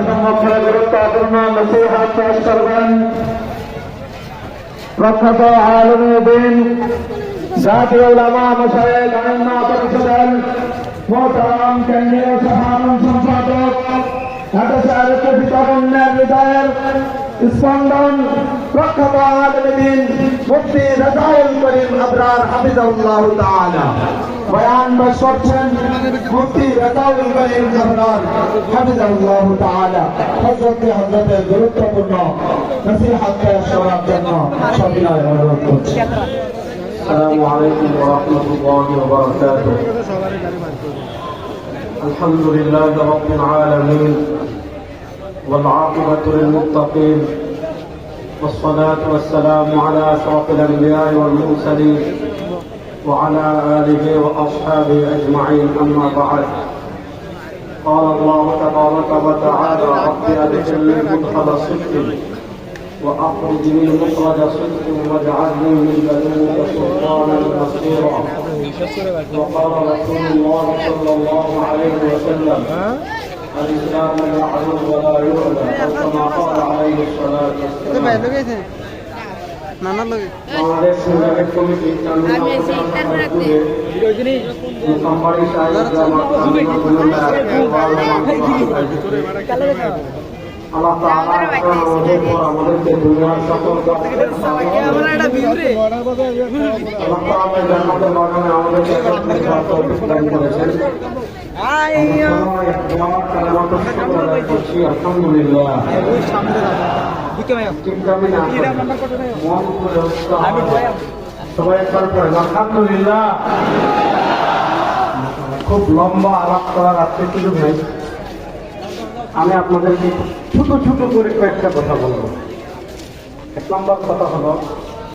সম্মুখে গুরুত্বপূর্ণ নসিহত পেশ করবেন প্রখ্যাত আলেমে দ্বীন জাতীয় উলামা মাশায়েখ আইম্মা পরিষদের মোহতারাম কেন্দ্রীয় সাধারণ সম্পাদক ঢাকা বিতরণের হৃদয়ের স্পন্দন প্রখ্যাত আলেমে দ্বীন মুফতি রাজাউল করিম আবরার হাফিজাহুল্লাহ তাআলা বয়ান পেশ করছেন মুফতি রাজাউল করিম আবরার হাফিজাহুল্লাহ তাআলা। হযরতের গুরুত্বপূর্ণ নসিহত পেশ করার জন্য সবিনয় অনুরোধ করছি। السلام عليكم ورحمة الله وبركاته. الحمد لله رب العالمين والعاقبة للمتقين والصلاة والسلام على أشرف الأنبياء والمرسلين وعلى آله وأصحابه أجمعين، أما بعد. قال الله تبارك وتعالى: رب أدخلني مدخل صدق وأخرجني مخرج صدق واجعلني من لدنك سلطانا نصيرا. وقال رسول الله صلى الله عليه وسلم: الإسلام يعلو ولا يعلى، أو كما قال عليه الصلاة والسلام. আমাদের সিঙ্গারের কমিটি আল্লাহ আমাদেরকে দুনিয়ার সকল আলহামদুলিল্লাহ। খুব লম্বা আলাপ করার আজকে সুযোগ নেই, আমি আপনাদেরকে ছোট ছোট করে কয়েকটা কথা বলবো। এক নম্বর কথা হলো,